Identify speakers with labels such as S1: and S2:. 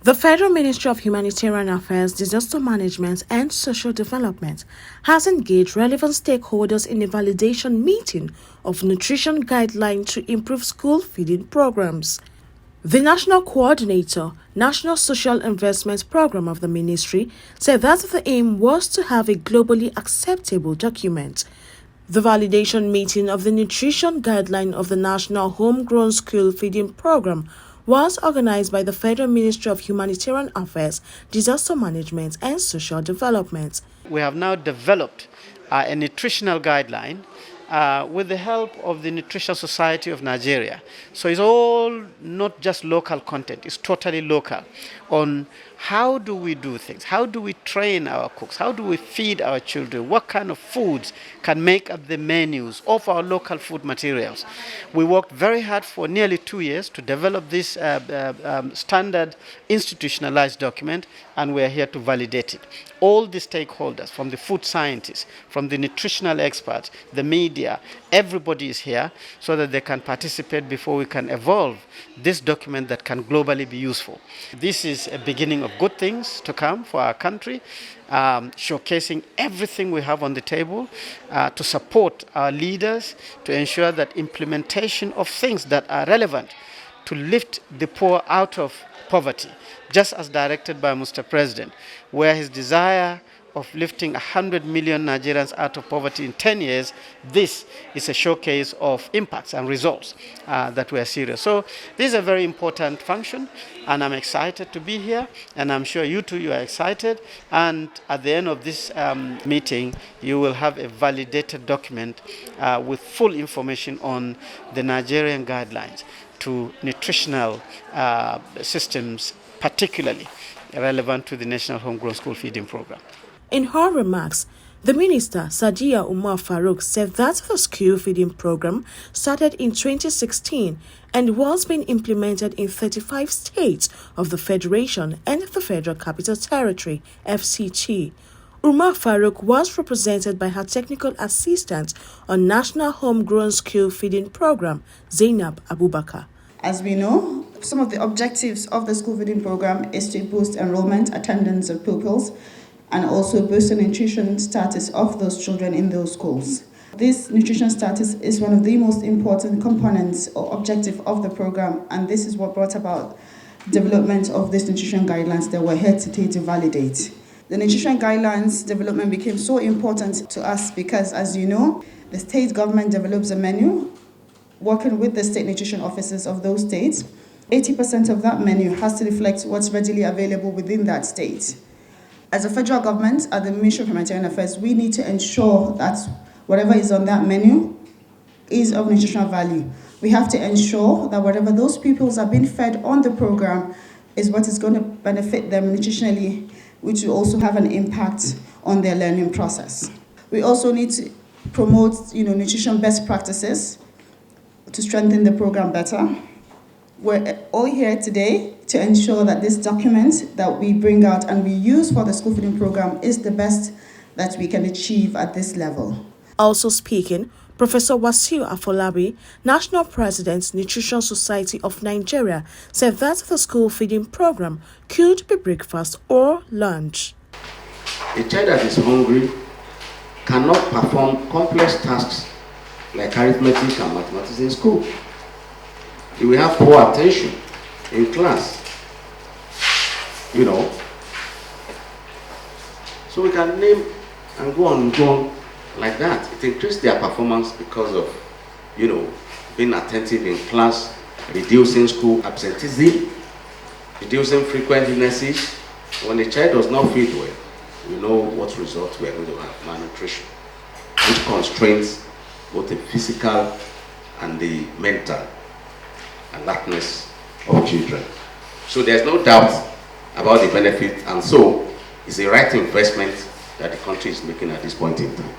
S1: The Federal Ministry of Humanitarian Affairs, Disaster Management and Social Development has engaged relevant stakeholders in a validation meeting of nutrition guidelines to improve school feeding programs. The National Coordinator, National Social Investment Program of the Ministry, said that the aim was to have a globally acceptable document. The validation meeting of the nutrition guideline of the National Homegrown School Feeding Program was organized by the Federal Ministry of Humanitarian Affairs, Disaster Management and Social Development.
S2: We have now developed a nutritional guideline with the help of the Nutrition Society of Nigeria. So it's all not just local content, it's totally local on how do we do things, how do we train our cooks, how do we feed our children, what kind of foods can make up the menus of our local food materials. We worked very hard for nearly 2 years to develop this standard institutionalized document, and we're here to validate it. All the stakeholders, from the food scientists, from the nutritional experts, the media, everybody is here so that they can participate before we can evolve this document that can globally be useful. This is a beginning of good things to come for our country, showcasing everything we have on the table to support our leaders to ensure that implementation of things that are relevant to lift the poor out of poverty, just as directed by Mr. President, where his desire of lifting 100 million Nigerians out of poverty in 10 years, this is a showcase of impacts and results that were serious. So this is a very important function, and I'm excited to be here, and I'm sure you too, you are excited. And at the end of this meeting, you will have a validated document with full information on the Nigerian guidelines to nutritional systems, particularly relevant to the National Homegrown School Feeding Program.
S1: In her remarks, the Minister, Sadiya Umar-Farouq, said that the school feeding program started in 2016 and was being implemented in 35 states of the Federation and the Federal Capital Territory, FCT. Umar-Farouq was represented by her technical assistant on National Homegrown School Feeding Program, Zainab Abubakar.
S3: As we know, some of the objectives of the school feeding program is to boost enrollment, attendance of pupils, and also boost the nutrition status of those children in those schools. This nutrition status is one of the most important components or objective of the program, and this is what brought about development of these nutrition guidelines that we're here today to validate. The nutrition guidelines development became so important to us because, as you know, the state government develops a menu working with the state nutrition officers of those states. 80% of that menu has to reflect what's readily available within that state. As a federal government, at the Ministry of Humanitarian Affairs, we need to ensure that whatever is on that menu is of nutritional value. We have to ensure that whatever those pupils are being fed on the program is what is going to benefit them nutritionally, which will also have an impact on their learning process. We also need to promote, nutrition best practices to strengthen the program better. We're all here today to ensure that this document that we bring out and we use for the school feeding program is the best that we can achieve at this level.
S1: Also speaking, Professor Wasiu Afolabi, National President, Nutrition Society of Nigeria, said that the school feeding program could be breakfast or lunch.
S4: A child that is hungry cannot perform complex tasks like arithmetic and mathematics in school. He will have poor attention in class, So we can name and go on like that. It increases their performance because of, being attentive in class, reducing school absenteeism, reducing frequent illnesses. When a child does not feed well, we know what results we are going to have: malnutrition, which constrains both the physical and the mental alertness of children. So there's no doubt about the benefit, and so it's the right investment that the country is making at this point in time.